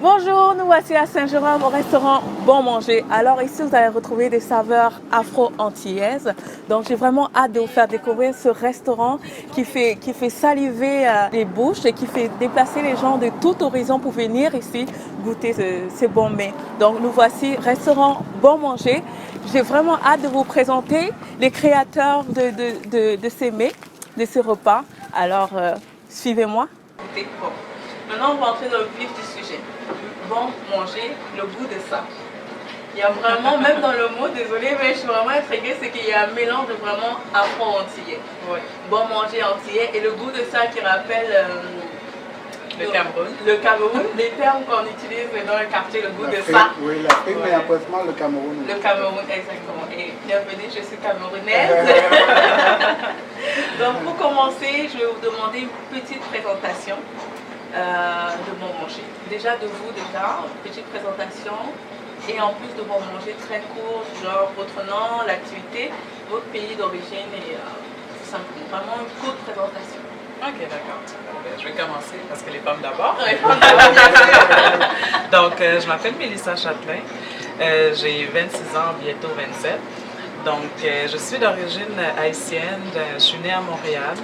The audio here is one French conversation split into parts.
Bonjour, nous voici à Saint-Jérôme au restaurant Bon Manger. Alors ici, vous allez retrouver des saveurs afro-antillaises. Donc j'ai vraiment hâte de vous faire découvrir ce restaurant qui fait saliver les bouches et qui fait déplacer les gens de tout horizon pour venir ici goûter ces bons mets. Donc nous voici, restaurant Bon Manger. J'ai vraiment hâte de vous présenter les créateurs de ces mets, de ces repas. Alors suivez-moi. Maintenant, on va entrer dans le vif du sujet. Bon manger, le goût de ça. Il y a vraiment, même dans le mot, désolé, mais je suis vraiment intriguée, c'est qu'il y a un mélange de vraiment afro-antillais. Oui. Bon manger antillais et le goût de ça qui rappelle le Cameroun. Le Cameroun, les termes qu'on utilise dans le quartier, le goût de ça. Oui, l'Afrique, mais apparemment le Cameroun. Le Cameroun, exactement. Et bienvenue, je suis camerounaise. Donc pour commencer, je vais vous demander une petite présentation. De Bon Manger. Déjà de vous, petite présentation et en plus de Bon Manger très court, genre votre nom, l'activité, votre pays d'origine et tout simplement, vraiment une courte présentation. Ok, d'accord. Je vais commencer parce que les pommes d'abord. Oui, bien sûr. Donc, je m'appelle Mélissa Châtelain. J'ai 26 ans, bientôt 27. Donc, je suis d'origine haïtienne. Je suis née à Montréal.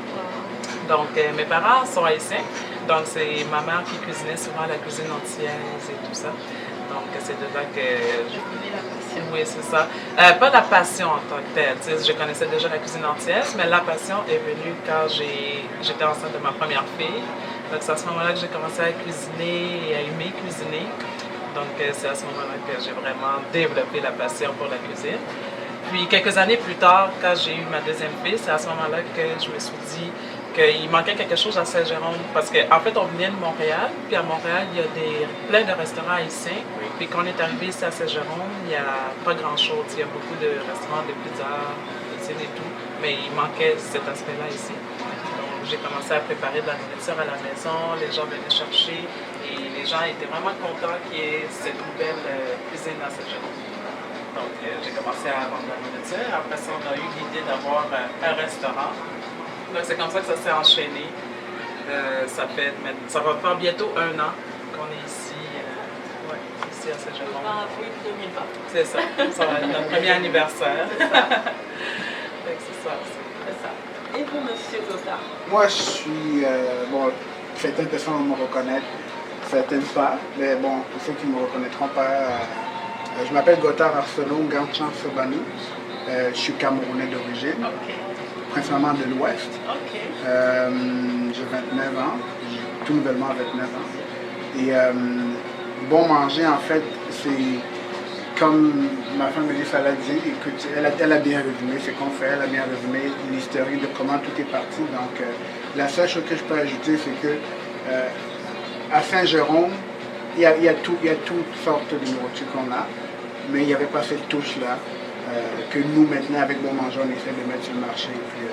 Donc, mes parents sont haïtiens. Donc, c'est ma mère qui cuisinait souvent la cuisine antillaise et tout ça. Donc, c'est de là que... La passion. Oui, c'est ça. Pas la passion en tant que telle. Je connaissais déjà la cuisine antillaise, mais la passion est venue quand j'étais enceinte de ma première fille. Donc, c'est à ce moment-là que j'ai commencé à cuisiner et à aimer cuisiner. Donc, c'est à ce moment-là que j'ai vraiment développé la passion pour la cuisine. Puis, quelques années plus tard, quand j'ai eu ma deuxième fille, c'est à ce moment-là que je me suis dit qu'il manquait quelque chose à Saint-Jérôme parce qu'en fait on venait de Montréal, puis à Montréal il y a plein de restaurants haïtiens, puis quand on est arrivé ici à Saint-Jérôme, il n'y a pas grand-chose, il y a beaucoup de restaurants de pizza, haïtiennes et tout, mais il manquait cet aspect-là ici. Donc j'ai commencé à préparer de la nourriture à la maison, les gens venaient chercher et les gens étaient vraiment contents qu'il y ait cette nouvelle cuisine à Saint-Jérôme. Donc j'ai commencé à vendre de la nourriture, après ça on a eu l'idée d'avoir un restaurant. Donc c'est comme ça que ça s'est enchaîné. Ça va faire bientôt 1 an qu'on est ici, ici à Saint-Jérôme. En avril 2020. C'est ça, ça va être notre premier anniversaire. C'est ça. C'est ça. C'est ça. Et vous, monsieur Gotthard? Moi, je suis... bon, certaines personnes vont me reconnaître, certaines pas. Mais bon, pour ceux qui ne me reconnaîtront pas, je m'appelle Gotthard Arcelon Ganchan Sobanou. Je suis camerounais d'origine. Ok. Principalement de l'Ouest. Ok. J'ai 29 ans, j'ai tout nouvellement 29 ans. Et Bon Manger, en fait, c'est comme ma femme Mélissa l'a dit, écoute, elle a bien résumé ce qu'on fait, elle a bien résumé l'historique de comment tout est parti. Donc, la seule chose que je peux ajouter, c'est que à Saint-Jérôme, il y a toutes sortes de nourriture qu'on a, mais il n'y avait pas cette touche-là. Que nous, maintenant, avec Bon Manger, on essaie de mettre sur le marché. Puis,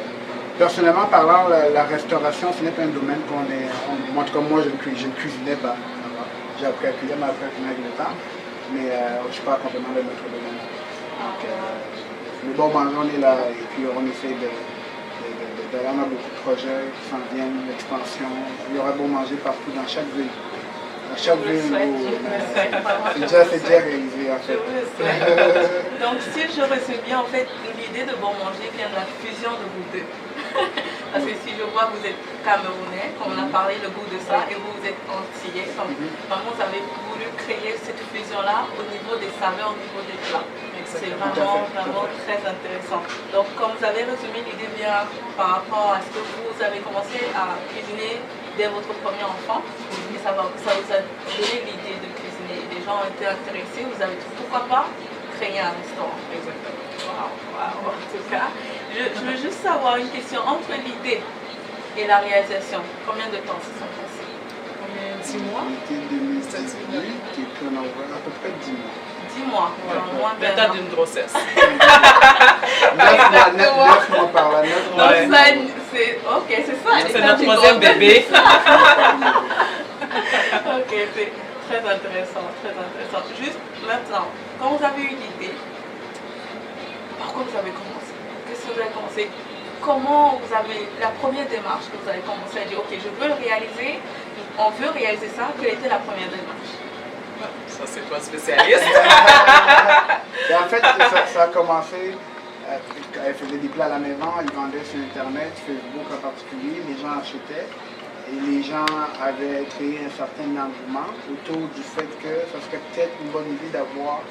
personnellement parlant, la restauration, ce n'est pas un domaine qu'on est... En tout cas, moi, je ne cuisinais pas. J'ai appris à cuisiner, mais après, avec le temps. Mais je ne suis pas complètement de notre domaine. Donc, le Bon Manger, on est là et puis on essaie d'aller. On a beaucoup de projets qui s'en viennent, l'expansion. Il y aura Bon Manger partout, dans chaque ville. À chaque ville, c'est déjà réalisé en fait. Donc si je résume bien, en fait, l'idée de Bon Manger vient de la fusion de vous deux. Parce que si je vois, vous êtes camerounais, comme on a parlé, le goût de ça, et vous êtes antillais. Vraiment, vous avez voulu créer cette fusion-là au niveau des saveurs, au niveau des plats. C'est vraiment très intéressant. Donc comme vous avez résumé, l'idée vient par rapport à ce que vous avez commencé à cuisiner dès votre premier enfant, et ça vous a donné l'idée de cuisiner. Les gens ont été intéressés, vous avez dit pourquoi pas créer un restaurant. Exactement. Wow. En tout cas, je veux juste savoir une question entre l'idée et la réalisation. Combien de temps se sont passés? 10 mois? C'était 2018 et puis on a ouvert à peu près 10 mois. 10 mois, moins Le temps d'une grossesse. 9 mois par là, 9 mois. Donc ça, c'est ok, c'est ça. C'est notre troisième bébé. Ok, c'est très intéressant, très intéressant. Juste maintenant, quand vous avez eu l'idée, par quoi vous avez commencé? Qu'est-ce que vous avez commencé? Comment vous avez, la première démarche que vous avez commencé à dire, ok, je veux le réaliser, on veut réaliser ça, quelle était la première démarche? Ça, c'est toi spécialiste. Et en fait, ça a commencé, elle faisait des plats à la maison, elle vendait sur Internet, Facebook en particulier, les gens achetaient. Et les gens avaient créé un certain engouement autour du fait que ça serait peut-être une bonne idée d'avoir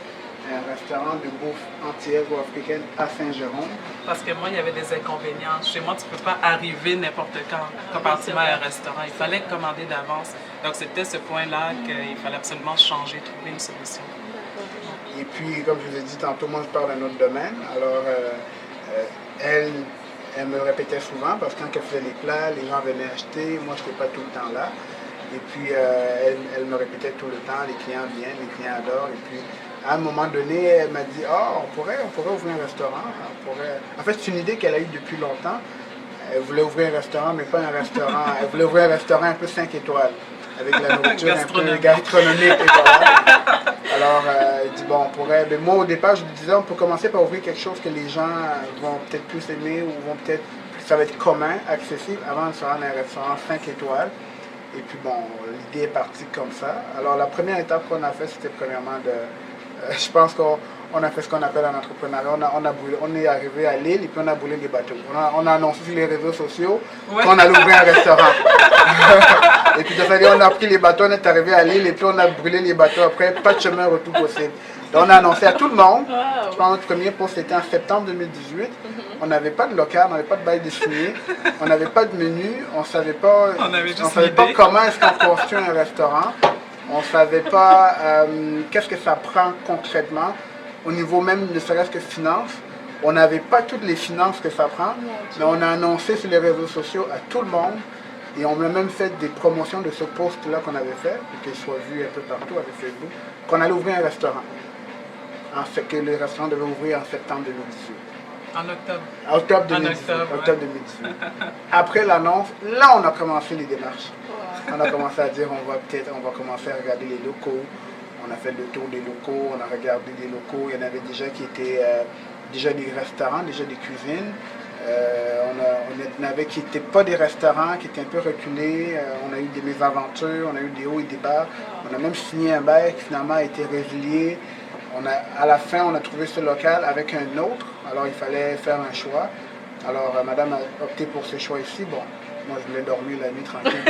un restaurant de bouffe antillaise ou africaine à Saint-Jérôme. Parce que moi, il y avait des inconvénients. Chez moi, tu ne peux pas arriver n'importe quand, comparativement à un restaurant. Il fallait commander d'avance. Donc, c'était ce point-là qu'il fallait absolument changer, trouver une solution. Et puis, comme je vous ai dit tantôt, moi, je parle d'un autre domaine. Alors, elle me le répétait souvent parce que quand elle faisait les plats, les gens venaient acheter. Moi, je n'étais pas tout le temps là. Et puis, elle me répétait tout le temps, les clients viennent, les clients adorent. Et puis, à un moment donné, elle m'a dit, oh, on pourrait ouvrir un restaurant. En fait, c'est une idée qu'elle a eue depuis longtemps. Elle voulait ouvrir un restaurant, mais pas un restaurant. Elle voulait ouvrir un restaurant un peu 5 étoiles, avec la nourriture un peu gastronomique. Et voilà. Alors, elle dit, bon, on pourrait. Mais moi, au départ, je lui disais, on peut commencer par ouvrir quelque chose que les gens vont peut-être plus aimer ou vont peut-être. Ça va être commun, accessible, avant de se rendre à un restaurant 5 étoiles. Et puis, bon, l'idée est partie comme ça. Alors, la première étape qu'on a fait, c'était premièrement de. Je pense qu'on a fait ce qu'on appelle un entrepreneuriat. On est arrivé à Lille et puis on a brûlé les bateaux. On a annoncé sur les réseaux sociaux qu'on allait ouvrir un restaurant. Et puis, on a pris les bateaux, on est arrivé à Lille et puis on a brûlé les bateaux. Après, pas de chemin retour possible. Donc, on a annoncé à tout le monde. Je pense que notre premier poste était en septembre 2018. On n'avait pas de local, on n'avait pas de bail de signé, on n'avait pas de menu, on ne savait pas, comment est-ce qu'on construit un restaurant. On ne savait pas qu'est-ce que ça prend concrètement, au niveau même ne serait-ce que finance. On n'avait pas toutes les finances que ça prend, mais on a annoncé sur les réseaux sociaux à tout le monde et on a même fait des promotions de ce post-là qu'on avait fait, pour qu'il soit vu un peu partout avec Facebook, qu'on allait ouvrir un restaurant. En fait, que le restaurant devait ouvrir en septembre 2018. En octobre. Octobre 2018. Octobre 2018. Après l'annonce, là, on a commencé les démarches. On a commencé à dire, on va commencer à regarder les locaux. On a fait le tour des locaux, on a regardé des locaux. Il y en avait déjà qui étaient déjà des restaurants, déjà des cuisines. On en avait qui n'étaient pas des restaurants, qui étaient un peu reculés. On a eu des mésaventures, on a eu des hauts et des bas. On a même signé un bail qui finalement a été résilié. À la fin, on a trouvé ce local avec un autre. Alors, il fallait faire un choix. Alors, madame a opté pour ce choix ici. Bon, moi, je voulais dormir la nuit tranquille.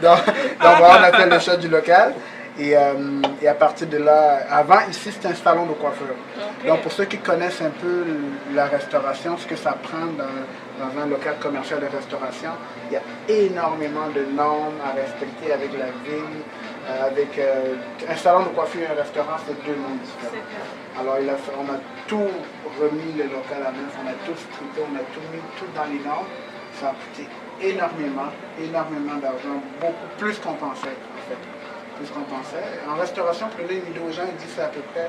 Donc, voilà, on a fait le choix du local. Et à partir de là, avant, ici, c'était un salon de coiffure. Okay. Donc, pour ceux qui connaissent un peu la restauration, ce que ça prend dans un local commercial de restauration, il y a énormément de normes à respecter avec la ville. Avec un salon de coiffure et un restaurant, c'est deux mondes différents. Alors, on a tout remis le local à neuf, on a tout strippé, on a tout mis tout dans les normes. Ça a coûté énormément d'argent, beaucoup plus qu'on pensait, en fait. Plus qu'on pensait. En restauration, pour donner une idée aux gens, ils disent que c'est à peu près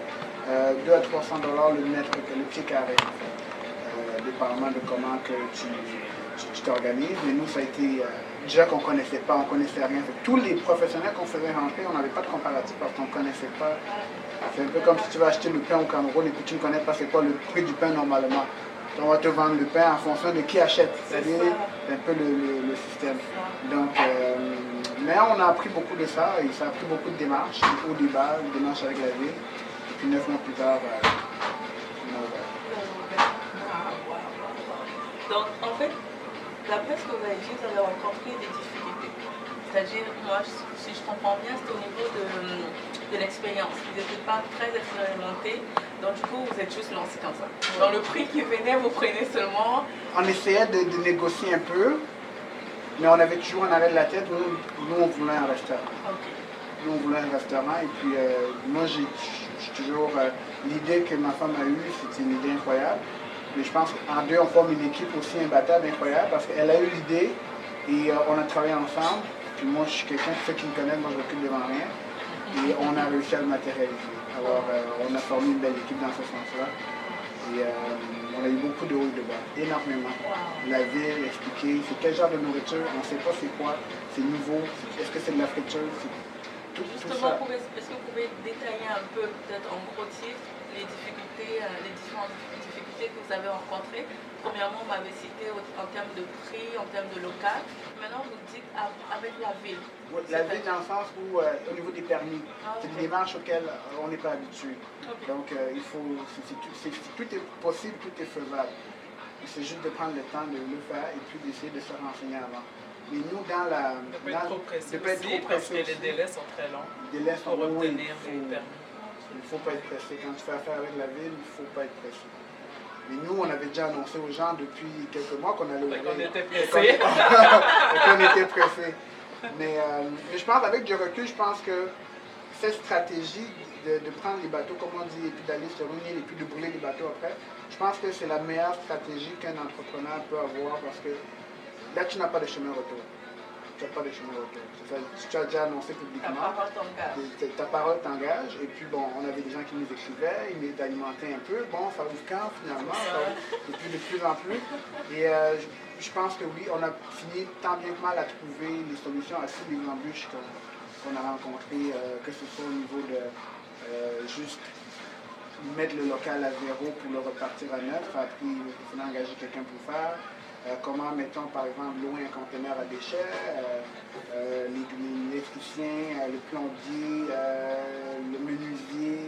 200 à 300 $ le pied carré, en fait. Dépendamment de comment que tu t'organises. Mais nous, ça a été. Déjà qu'on ne connaissait pas, on ne connaissait rien. Tous les professionnels qu'on faisait rentrer, on n'avait pas de comparatif parce qu'on ne connaissait pas. C'est un peu comme si tu vas acheter le pain au Cameroun et que tu ne connais pas c'est quoi le prix du pain normalement. On va te vendre le pain en fonction de qui achète. C'est un peu le système. Donc, mais on a appris beaucoup de ça et ça a pris beaucoup de démarches, au débat, une démarche avec la ville. Et puis 9 mois plus tard, Donc, en fait, d'après ce que vous avez dit, vous avez rencontré des difficultés. C'est-à-dire, moi, si je comprends bien, c'est au niveau de l'expérience. Vous n'étiez pas très expérimenté, donc du coup, vous êtes juste lancé comme ça. Dans le prix qui venait, vous prenez seulement. On essayait de négocier un peu, mais on avait toujours en arrêt de la tête. Nous on voulait un restaurant. Okay. Nous, on voulait un restaurant. Et puis, moi, j'ai toujours. L'idée que ma femme a eue, c'était une idée incroyable. Mais je pense qu'en deux, on forme une équipe aussi imbattable, incroyable, parce qu'elle a eu l'idée et on a travaillé ensemble. Puis moi, je suis quelqu'un, ceux qui me connaissent, moi, je recule devant rien. Et on a réussi à le matérialiser. Alors, on a formé une belle équipe dans ce sens-là. Et on a eu beaucoup de hauts et de bas, énormément. La ville, expliquer, c'est quel genre de nourriture, on ne sait pas c'est quoi, c'est nouveau, est-ce que c'est de la friture, Justement, est-ce que vous pouvez détailler un peu, peut-être en gros titres, les difficultés, les différentes difficultés que vous avez rencontrées? Premièrement, vous m'avez cité en termes de prix, en termes de local. Maintenant, vous dites avec la ville. Oui, la ville dans le sens où, au niveau des permis, c'est des démarches auxquelles on n'est pas habitué. Donc, il faut, tout est possible, tout est faisable. C'est juste de prendre le temps de le faire et puis d'essayer de se renseigner avant. Mais nous, dans la... Ne pas être trop pressé aussi, parce que les délais sont très longs pour obtenir des permis. Il ne faut pas être pressé. Quand tu fais affaire avec la ville, il ne faut pas être pressé. Mais nous, on avait déjà annoncé aux gens depuis quelques mois qu'on allait ouvrir. On était pressés. Qu'on était pressés. Mais je pense, avec du recul, je pense que cette stratégie de prendre les bateaux, comme on dit, et puis d'aller sur une île et puis de brûler les bateaux après, je pense que c'est la meilleure stratégie qu'un entrepreneur peut avoir parce que là, tu n'as pas de chemin retour. Tu n'as pas de chemin retour. Tu as déjà annoncé publiquement. Ta parole t'engage. Et puis, bon, on avait des gens qui nous écrivaient, ils nous alimentaient un peu. Bon, ça ouvre quand finalement? Et puis de plus en plus. Et je pense que oui, on a fini tant bien que mal à trouver les solutions à toutes les embûches qu'on a rencontrées, que ce soit au niveau de juste mettre le local à zéro pour le repartir à neuf. Après, il fallait engager quelqu'un pour faire. Comment, mettons, par exemple, louer un conteneur à déchets, l'électricien, le plombier, le menuisier,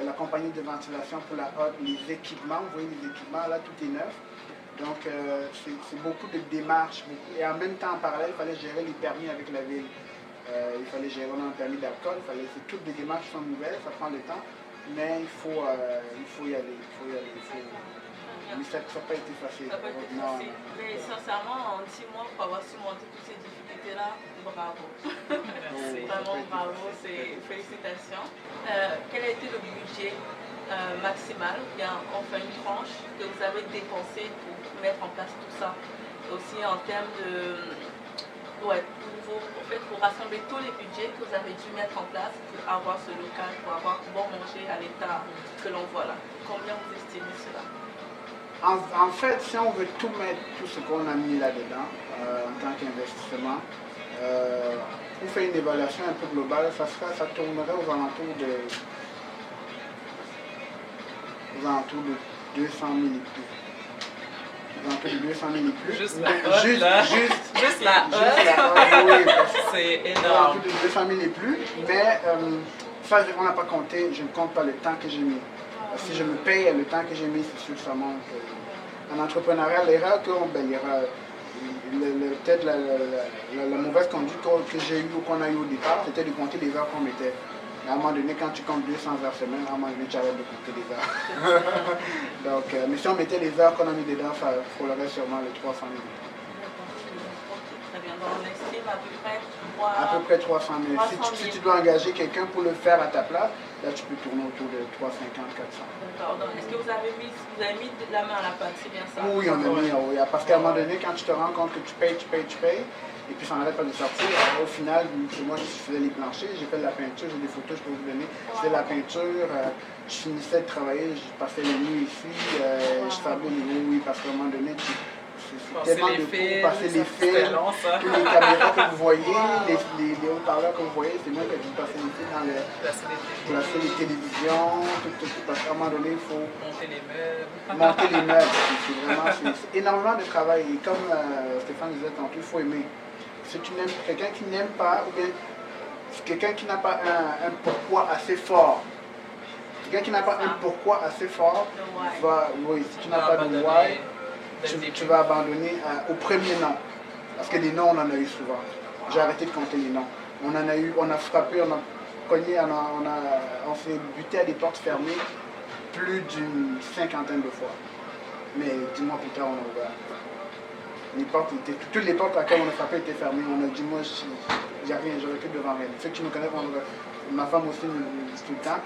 la compagnie de ventilation pour la hotte, les équipements, vous voyez les équipements, là, tout est neuf. Donc, c'est beaucoup de démarches. Et en même temps, en parallèle, il fallait gérer les permis avec la ville. Il fallait gérer un permis d'alcool, c'est toutes des démarches qui sont nouvelles, ça prend du temps, mais il faut y aller. Mais ça n'a pas été facile. Ça n'a pas été facile. Mais sincèrement, en 6 mois, pour avoir surmonté toutes ces difficultés-là, bravo. Merci. Vraiment bravo, félicitations. Quel a été le budget maximal, bien enfin une tranche, que vous avez dépensé pour mettre en place tout ça? Aussi en termes de... Ouais, pour rassembler tous les budgets que vous avez dû mettre en place pour avoir ce local, pour avoir bon manger à l'état que l'on voit là. Combien vous estimez cela? En fait, si on veut tout mettre, tout ce qu'on a mis là-dedans, en tant qu'investissement, pour faire une évaluation un peu globale, ça tournerait aux alentours de 200 000 et plus. Aux alentours de 200 000 et plus. Juste la hotte, là. Juste la hotte. Oui, c'est aux énorme. alentours de 200 000 et plus, mais ça, on n'a pas compté, je ne compte pas le temps que j'ai mis. Si je me paye le temps que j'ai mis, c'est sûr que ça manque. En entrepreneuriat, l'erreur peut-être la mauvaise conduite que j'ai eue ou qu'on a eue au départ, c'était de compter les heures qu'on mettait. À un moment donné, quand tu comptes 200 heures semaine, à un moment donné, tu arrêtes de compter les heures. Donc, mais si on mettait les heures qu'on a mis dedans, ça frôlerait sûrement les 300 000. Très bien, donc on estime à peu près 300 000. Si tu dois engager quelqu'un pour le faire à ta place, là tu peux tourner autour de 350, 400. D'accord, donc est-ce que vous avez mis de la main à la pâte, c'est bien ça? Oui, on a mis, oui. Parce qu'à un moment donné, quand tu te rends compte que tu payes, et puis ça n'arrête pas de sortir, au final, c'est moi qui faisais les planchers, j'ai fait de la peinture, j'ai des photos, je peux vous donner. Je faisais de la peinture, je finissais de travailler, je passais les nuits ici, je savais au niveau, oui, parce qu'à un moment donné, tellement de coups, passer les fils, toutes les caméras que vous voyez, les haut-parleurs que vous voyez, c'est moi qui ai dû passer les fils dans placer les télévisions, parce qu'à un moment donné, il faut monter les meubles. C'est énormément de travail. Et comme Stéphane disait tantôt, il faut aimer. Si tu n'aimes quelqu'un qui n'aime pas, ou bien quelqu'un qui n'a pas un pourquoi assez fort, quelqu'un qui n'a pas un pourquoi assez fort, si tu n'as pas de why, tu vas abandonner au premier nom. Parce que les noms, on en a eu souvent. J'ai arrêté de compter les noms. On en a eu, on a frappé, on a cogné, on s'est buté à des portes fermées plus d'une 50aine de fois. Mais 10 mois plus tard, on a ouvert. Toutes les portes à laquelle on a frappé étaient fermées. On a dit, moi, j'ai rien, j'aurais plus devant rien. Ceux qui me connaissent, ma femme aussi me dit tout le temps,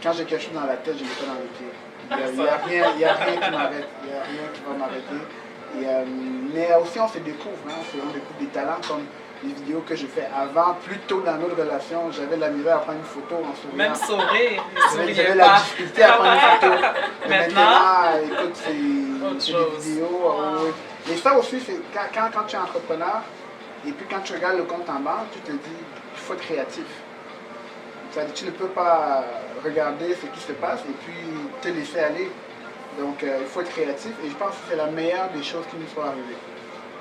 quand j'ai quelque chose dans la tête, je ne l'ai pas dans les pieds. Il n'y a rien qui m'arrête, il n'y a rien qui va m'arrêter. Mais aussi on se découvre, on découvre des talents comme les vidéos que je fais avant, plus tôt dans notre relation, j'avais de la misère à prendre une photo en souriant. Même sourire, j'avais la difficulté à prendre une photo. Maintenant, écoute, c'est des vidéos. Et ça aussi, c'est quand tu es entrepreneur, Et puis quand tu regardes le compte en banque, tu te dis, il faut être créatif. C'est-à-dire, tu ne peux pas regarder ce qui se passe et puis te laisser aller. Donc, il faut être créatif et je pense que c'est la meilleure des choses qui nous soit arrivée.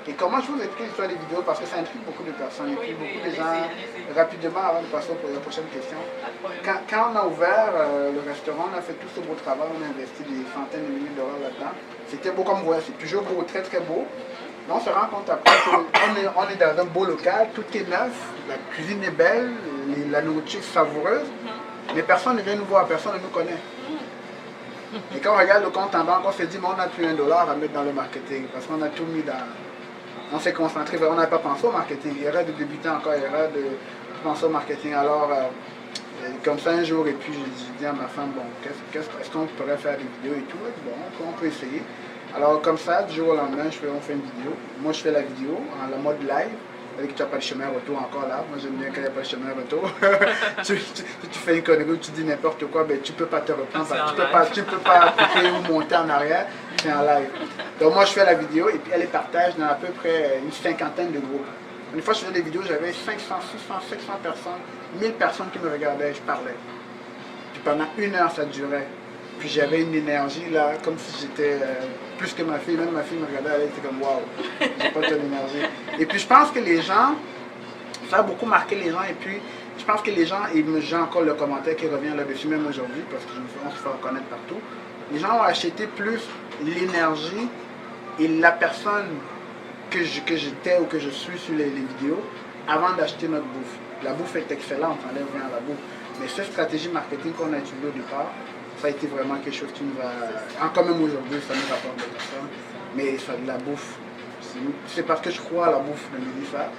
Et comment je vous explique l'histoire des vidéos parce que ça intrigue beaucoup de personnes et puis beaucoup de gens. Rapidement, avant de passer pour la prochaine question. Quand on a ouvert le restaurant, on a fait tout ce beau travail, on a investi des centaines de milliers d'euros là-dedans. C'était beau comme vous voyez, c'est toujours beau, très très beau. Mais on se rend compte après qu'on est dans un beau local, tout est neuf, la cuisine est belle, la nourriture est savoureuse, mais personne ne vient nous voir, personne ne nous connaît. Et quand on regarde le compte en banque, on se dit, mais on n'a plus $1 à mettre dans le marketing, parce qu'on a tout mis dans... On s'est concentré, on n'a pas pensé au marketing, il y aurait de débutants encore, il y aurait de penser au marketing. Alors, comme ça un jour, et puis je dis à ma femme, bon, est-ce qu'on pourrait faire des vidéos et tout? Bon, on peut essayer. Alors comme ça, du jour au lendemain, on fait une vidéo. Moi, je fais la vidéo en la mode live. C'est-à-dire que tu n'as pas de chemin retour encore là. Moi, j'aime bien quand il n'y a pas de chemin retour. tu fais une connerie, tu dis n'importe quoi, ben, tu ne peux pas te reprendre. Tu peux pas couper ou monter en arrière. C'est en live. Donc moi, je fais la vidéo et puis elle les partage dans à peu près une cinquantaine de groupes. Une fois que je faisais des vidéos, j'avais 500, 600, 700 personnes, 1000 personnes qui me regardaient, je parlais. Puis pendant 1 heure, ça durait. Puis j'avais une énergie là, comme si j'étais plus que ma fille. Même ma fille me regardait, elle était comme waouh, j'ai pas ton énergie. Et puis je pense que les gens, ça a beaucoup marqué les gens. Et puis je pense que les gens, et j'ai encore le commentaire qui revient là-dessus, même aujourd'hui, parce qu'on se fait reconnaître partout. Les gens ont acheté plus l'énergie et la personne que j'étais ou que je suis sur les vidéos avant d'acheter notre bouffe. La bouffe est excellente, on enlève rien à la bouffe. Mais cette stratégie marketing qu'on a utilisée au départ, ça a été vraiment quelque chose qui nous va... Encore même aujourd'hui, ça nous rapporte de personnes. Mais ça, la bouffe, c'est parce que je crois à la bouffe de Mélissa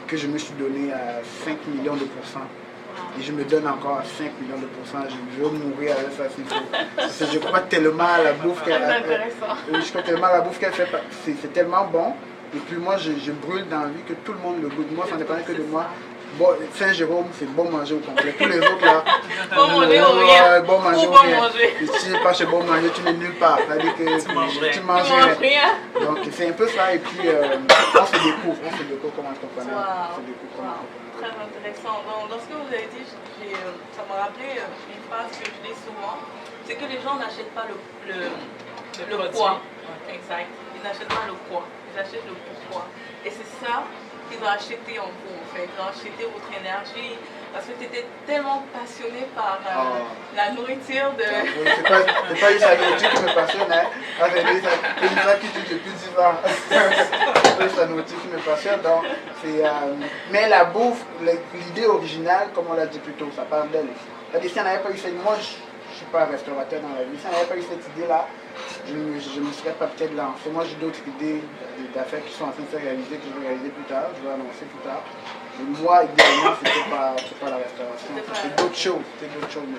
que je me suis donné à 5 millions de pourcents. Et je me donne encore 5 millions de pourcents. Je veux mourir avec ça s'il faut. Je crois tellement à la bouffe qu'elle fait. Je crois tellement à la bouffe qu'elle fait. C'est tellement bon. Et puis moi, je brûle d'envie que tout le monde le goûte. Moi, ça ne dépend que de moi. Bon, Saint-Jérôme, c'est bon manger au complet. Tous les autres là, bon manger ou rien. Bon manger ou rien. Et si tu n'es pas chez bon manger, tu n'es nulle part. C'est-à-dire que tu manges rien. Donc c'est un peu ça. Et puis on se découvre comment entrepreneur. Très intéressant. Dans ce que vous avez dit, ça m'a rappelé une phrase que je dis souvent, c'est que les gens n'achètent pas le poids. Exact. Ils n'achètent pas le poids, ils achètent le pourquoi. Et c'est ça qu'ils ont acheté en vous, en fait. Ils ont acheté votre énergie. Parce que tu étais tellement passionné par la nourriture de... C'est pas juste la nourriture qui me passionne, hein. C'est ça qui dit depuis 10 ans. C'est pas juste la nourriture qui me passionne. Donc, mais la bouffe, l'idée originale, comme on l'a dit plus tôt, ça parle d'elle. C'est-à-dire, si on n'avait pas eu cette... Moi, je ne suis pas un restaurateur dans la vie. Si on n'avait pas eu cette idée-là, je ne me serais pas peut-être lancé. Moi, j'ai d'autres idées d'affaires qui sont en train de se réaliser, que je vais réaliser plus tard, je vais annoncer plus tard. Mais moi, idéalement, c'était pas la restauration. C'était d'autres choses. Mais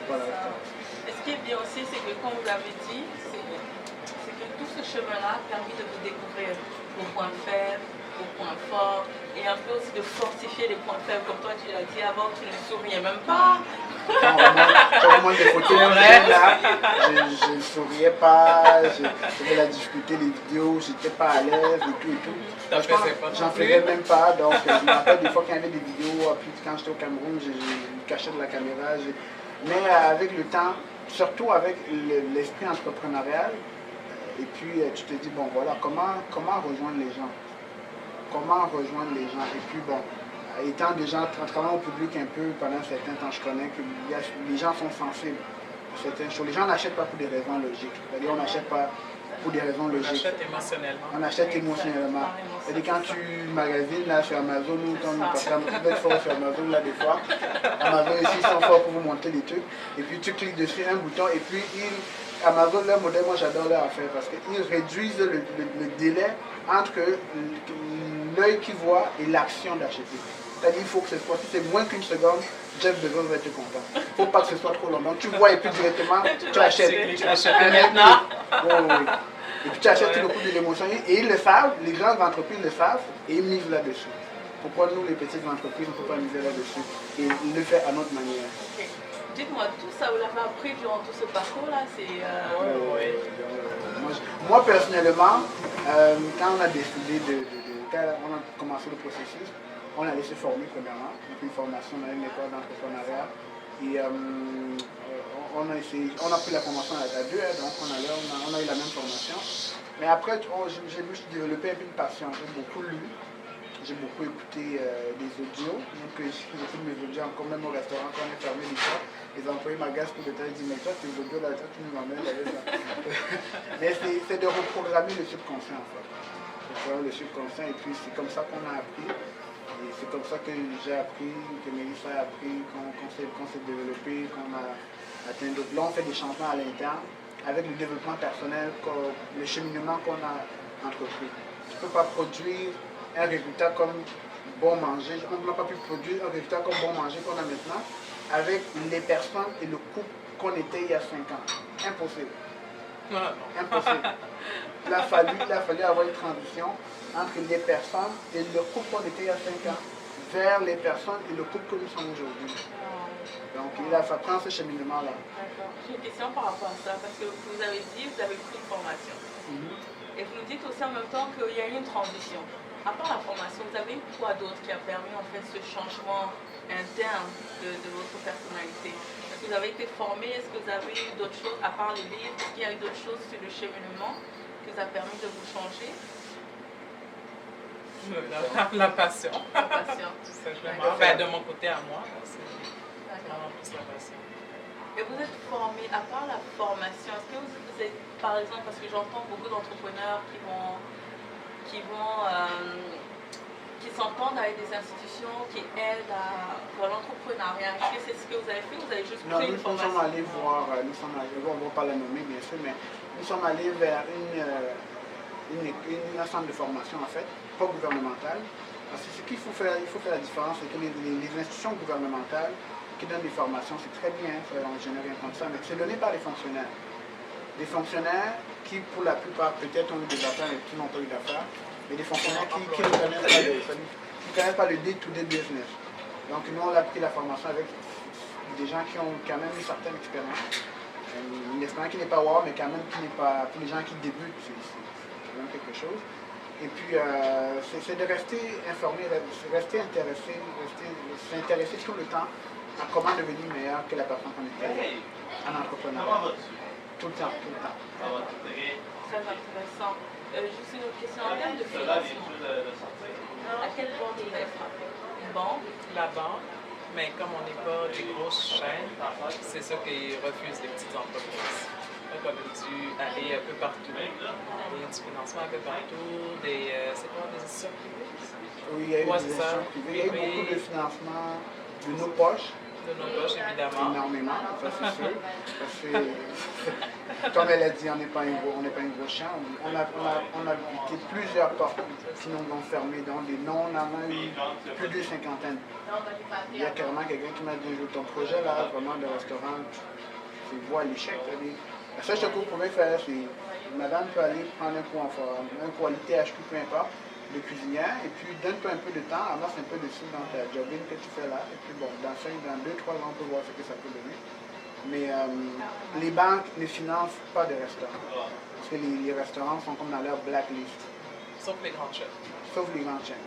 pas la restauration. Et ce qui est bien aussi, c'est que comme vous l'avez dit, c'est que tout ce chemin-là a permis de vous découvrir vos points faibles, vos points forts, et un peu aussi de fortifier les points faibles. Comme toi, tu l'as dit avant, tu ne souriais même pas. Quand moi, des photos là, je ne souriais pas, j'avais la difficulté des vidéos, j'étais pas à l'aise et tout. J'en faisais même pas, donc je me rappelle des fois qu'il y avait des vidéos, puis quand j'étais au Cameroun, je me cachais de la caméra. Mais avec le temps, surtout avec l'esprit entrepreneurial, et puis tu te dis, bon voilà, comment rejoindre les gens? Comment rejoindre les gens? Et puis bon, étant déjà en travaillant au public un peu pendant un certain temps, je connais que les gens sont sensibles à certaines choses. Les gens n'achètent pas pour des raisons logiques. C'est-à-dire, on n'achète pas pour des raisons logiques. On achète émotionnellement. On achète émotionnellement. C'est-à-dire, quand tu magasines là, sur Amazon, ou quand nous passons fort sur Amazon, là, des fois, Amazon ici, ils sont forts pour vous montrer des trucs. Et puis, tu cliques dessus un bouton, et puis, Amazon, leur modèle, moi, j'adore leur affaire, parce qu'ils réduisent le délai entre l'œil qui voit et l'action d'acheter. C'est-à-dire qu'il faut que ce soit, si c'est moins qu'une seconde, Jeff Bezos va être content. Il ne faut pas que ce soit trop long. Donc tu vois et puis directement, tu achètes. Tu achètes maintenant. Oui. Et puis tu achètes tout le coup de l'émotion. Et ils le savent, les grandes entreprises le savent et ils misent là-dessus. Pourquoi nous, les petites entreprises, on ne peut pas miser là-dessus? Et ils le font à notre manière. Okay. Dites-moi, tout ça, vous l'avez appris durant tout ce parcours-là? Moi, personnellement, quand on a décidé quand on a commencé le processus, on allait se former premièrement, donc une formation dans une école d'entrepreneuriat. Et on a pris la formation à deux, hein, donc on a eu la même formation. Mais après, j'ai développé un peu une passion, j'ai beaucoup lu. J'ai beaucoup écouté des audios, donc j'écoute mes audios encore même au restaurant quand on est fermé les portes. Les employés m'agacent pour le temps, ils disent mais toi tes audios là, toi tu nous emmènes avec ça. Mais c'est de reprogrammer le subconscient en fait. Le subconscient et puis c'est comme ça qu'on a appris. Et c'est comme ça que j'ai appris, que Mélissa a appris, qu'on s'est développé, qu'on a atteint d'autres. Là on fait des changements à l'interne avec le développement personnel, le cheminement qu'on a entrepris. Tu ne peux pas produire un résultat comme bon manger. On n'a pas pu produire un résultat comme bon manger qu'on a maintenant avec les personnes et le couple qu'on était il y a 5 ans. Impossible. Impossible. Il a fallu avoir une transition entre les personnes et le couple qu'on était il y a 5 ans vers les personnes et le couple que nous sommes aujourd'hui. Donc ça prend ce cheminement-là. D'accord. J'ai une question par rapport à ça, parce que vous avez dit que vous avez pris une formation. Et vous nous dites aussi en même temps qu'il y a eu une transition. À part la formation, vous avez eu quoi d'autre qui a permis en fait ce changement interne de votre personnalité? Est-ce que vous avez été formé? Est-ce que vous avez eu d'autres choses, à part les livres? Est-ce qu'il y a eu d'autres choses sur le cheminement qui vous a permis de vous changer? La passion. La passion. Tout simplement. Ben, de mon côté à moi, c'est vraiment plus la passion. Et vous êtes formé, à part la formation, est-ce que vous êtes, par exemple, parce que j'entends beaucoup d'entrepreneurs qui s'entendent avec des institutions qui aident pour l'entrepreneuriat. Est-ce que c'est ce que vous avez fait ou vous avez juste pris une formation? Nous sommes allés voir, on ne va pas la nommer bien sûr, mais nous sommes allés vers un centre de formation en fait, pas gouvernemental. Parce que ce qu'il faut faire, il faut faire la différence, c'est que les institutions gouvernementales qui donnent des formations, c'est très bien, on génère rien comme ça, mais c'est donné par les fonctionnaires. Des fonctionnaires qui, pour la plupart, peut-être ont eu des affaires et qui n'ont pas eu d'affaires, mais des fonctionnaires qui ne connaissent pas le day-to-day business. Donc nous, on a pris la formation avec des gens qui ont quand même une certaine expérience. Une expérience qui n'est pas wow, mais quand même qui n'est pas... Pour les gens qui débutent, c'est quand même quelque chose. Et puis, c'est de rester informé, rester intéressé, s'intéresser tout le temps à comment devenir meilleur que la personne qu'on était en entrepreneuriat. Tout le temps, tout le temps. Très intéressant. Juste une autre question en termes de financement. À quelle banque vous avez frappé? Une banque? La banque, mais comme on n'est pas des grosses chaînes, c'est ça qui refuse les petites entreprises. Donc on a dû aller un peu partout. Il y a du financement un peu partout, c'est quoi, des institutions privées? Oui, il y a eu des institutions privées. Il y a eu beaucoup de financement de nos poches. De nos poches, évidemment. Énormément, ça c'est sûr. Parce que, comme elle a dit, on n'est pas une grosse chaîne. On a visité plusieurs portes qui nous ont fermés. Donc, les noms, on en a eu plus de 50. Il y a carrément quelqu'un qui m'a dit ton projet là, vraiment de restaurant, c'est voie à l'échec. La seule chose que vous pouvez faire, c'est madame peut aller prendre un cours à l'ITHQ, peu importe, de cuisinière, et puis donne-toi un peu de temps, amasse un peu de sous dans ta jobbing que tu fais là, et puis bon, dans 2-3 ans, on peut voir ce que ça peut donner. Mais les banques ne financent pas de restaurants, parce que les restaurants sont comme dans leur blacklist. Sauf les grandes chaînes. Sauf les grandes chaînes.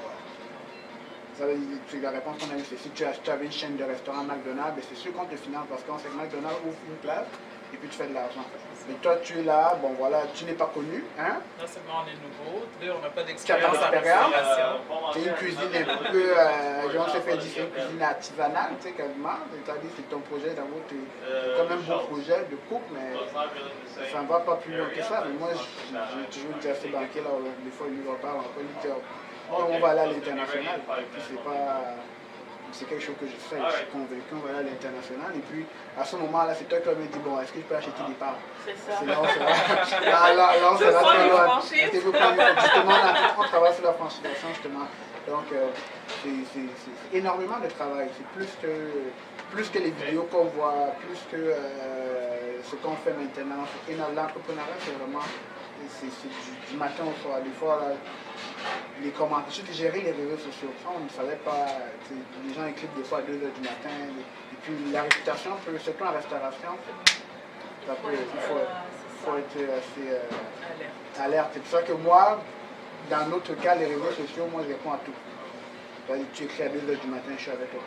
La réponse qu'on a eue, c'est si tu avais une chaîne de restaurants McDonald's, c'est sûr qu'on te finance, parce qu'on sait que McDonald's ouvre une place, et puis tu fais de l'argent. Mais toi, tu es là, bon voilà, tu n'es pas connu, hein? Non seulement on est nouveau, deux, on n'a pas Tu n'as d'expérience pas en d'expérience. restauration. Tu es une cuisine un peu, on s'est fait dire, une cuisine artisanale, tu sais, quasiment. C'est-à-dire, c'est ton projet d'amour, c'est comme un beau projet de couple, mais ça ne va pas plus loin que ça. Mais moi, j'ai toujours dit à ces banquiers, là, des fois, ils nous en parlent, on peut lui dire, oh, on va aller à l'international. C'est quelque chose que je fais, je suis convaincu, on va aller à l'international. Et puis, à ce moment-là, c'est toi qui me dit, bon, est-ce que je peux acheter des parts? C'est ça. Là, on se va très loin. Justement, on travaille sur la franchisation, justement. Donc, c'est énormément de travail. C'est plus que les vidéos qu'on voit, plus que ce qu'on fait maintenant. L'entrepreneuriat, c'est vraiment du matin au soir. Des fois, là, les commentaires, surtout gérer les réseaux sociaux. Ça, on ne savait pas. Les gens écrivent des fois à 2 h du matin. Et puis la réputation, surtout en restauration, il faut être assez alerte. C'est pour ça que moi, dans notre cas, les réseaux sociaux, moi je réponds à tout. Tu écris à 2 heures du matin, je suis avec toi.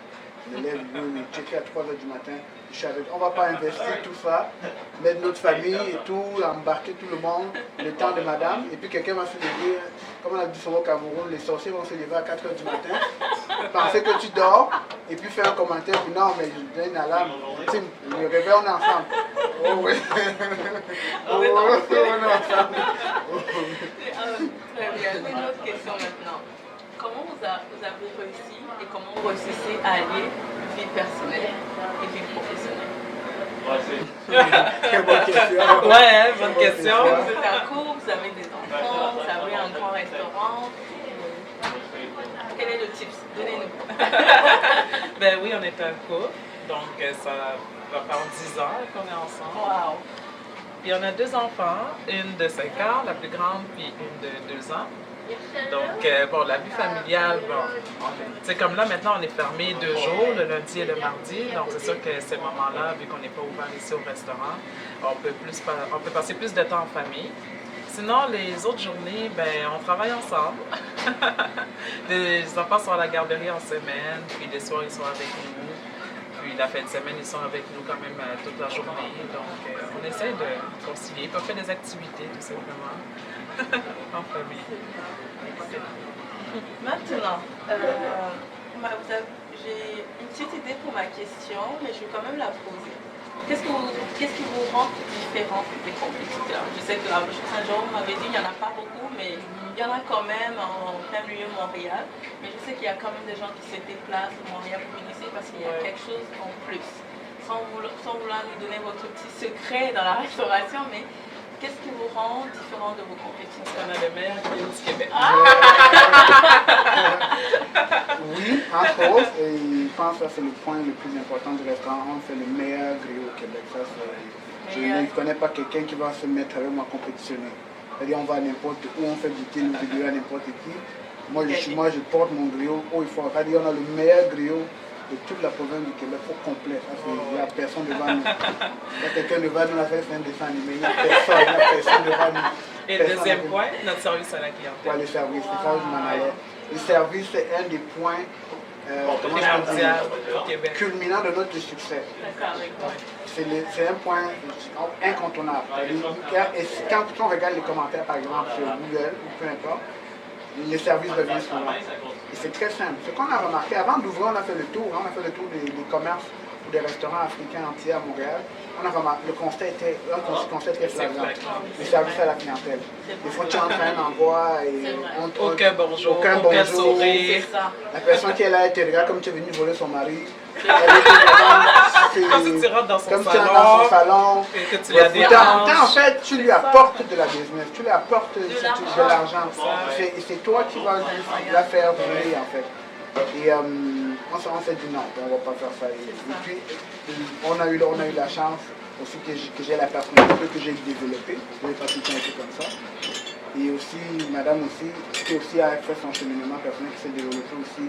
Je me lève, oui, tu écris à 3 heures du matin, je suis avec toi. On ne va pas investir tout ça, mettre notre famille et tout, embarquer tout le monde, le temps de madame, et puis quelqu'un va se lever, comme on a dit souvent au Cameroun, les sorciers vont se lever à 4 heures du matin, penser que tu dors, et puis faire un commentaire, puis non, mais je donne une alarme. Le réveil, on est ensemble. Oh oui. On est ensemble. On est ensemble. Très bien. Une autre question maintenant. Comment vous avez réussi et comment vous réussissez à allier vie personnelle et vie professionnelle? Très bonne question. Ouais, bonne question. Vous êtes en couple, vous avez des enfants, vous avez un grand restaurant. Quel est le tips? Donnez-nous. Ben oui, on est un couple, donc ça va faire 10 ans qu'on est ensemble. Wow. Puis on a 2 enfants, une de 5 ans, la plus grande, puis une de 2 ans. Donc, bon, la vie familiale, bon, c'est comme là, maintenant, on est fermé 2 jours, le lundi et le mardi. Donc, c'est sûr que ces moments-là, vu qu'on n'est pas ouvert ici au restaurant, on peut passer plus de temps en famille. Sinon, les autres journées, ben, on travaille ensemble. Les enfants sont à la garderie en semaine, puis les soirs, ils sont avec nous. Puis la fin de semaine, ils sont avec nous quand même toute la journée. Donc, on essaie de concilier, on fait des activités, tout simplement, en famille. Maintenant, j'ai une petite idée pour ma question, mais je vais quand même la poser. Qu'est-ce qui vous rend différent des compétiteurs? Je sais que la Boucherie Saint-Jean, vous m'avez dit qu'il n'y en a pas beaucoup, mais il y en a quand même en plein milieu Montréal. Mais je sais qu'il y a quand même des gens qui se déplacent de Montréal pour venir ici parce qu'il y a quelque chose en plus. Sans vouloir nous donner votre petit secret dans la restauration, mais qu'est-ce qui vous rend différent de vos compétiteurs? On a le meilleur grill du Québec. Oui, entre autres, et je pense que ça c'est le point le plus important du restaurant. On fait le meilleur grill au Québec. Ça, je ne connais pas quelqu'un qui va se mettre avec moi compétitionner. C'est-à-dire on va n'importe où, on fait goûter le grill à n'importe qui. Moi je porte mon grill haut et fort. C'est-à-dire on a le meilleur grill de toute la province du Québec au complet. Il n'y a personne devant nous. Il y a quelqu'un devant nous, on a fait un dessin animé. Il n'y a personne devant nous. Et le deuxième point, notre service à la clientèle. Ouais, le service, c'est ça où je m'en allais. Le service, c'est un des points culminants de notre succès. C'est un point incontournable. Et quand on regarde les commentaires, par exemple, sur Google, ou peu importe, les services reviennent souvent. Et c'est très simple. Ce qu'on a remarqué, avant d'ouvrir, on a fait le tour. On a fait le tour des commerces ou des restaurants africains entiers à Montréal. On a remarqué, le constat était très flagrant. Le service à la clientèle. Des fois, tu entres à un endroit et aucun bonjour, aucun sourire. La personne qui est là, elle te regarde comme tu es venu voler son mari. Comme si tu rentres dans son salon. Et que tu la déranges. En fait, tu lui apportes de la business, tu lui apportes de l'argent. C'est toi qui vas la faire briller, en fait. Et on s'est dit non, on ne va pas faire ça. Et puis, on a eu la chance aussi que j'ai la personnalité que j'ai développée. Je n'ai pas tout le temps été comme ça. Et aussi, madame aussi, qui aussi a fait son cheminement personnel, qui s'est développé aussi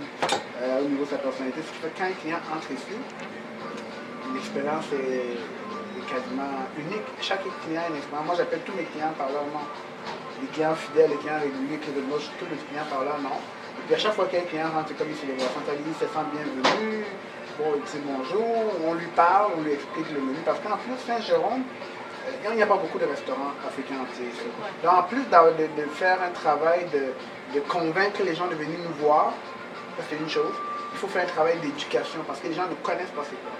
au niveau de sa personnalité. Ce qui fait que quand un client entre ici, l'expérience est quasiment unique. Chaque client a une expérience. Moi, j'appelle tous mes clients par leur nom. Les clients fidèles, les clients réguliers, tous les clients par leur nom. Et puis à chaque fois qu'un client rentre, comme il se sent bienvenu, bon, il dit bonjour, on lui parle, on lui explique le menu. Parce qu'en plus, Saint-Jérôme, il n'y a pas beaucoup de restaurants africains entiers. Donc, en plus de faire un travail de convaincre les gens de venir nous voir, ça c'est une chose, il faut faire un travail d'éducation parce que les gens ne connaissent pas c'est quoi.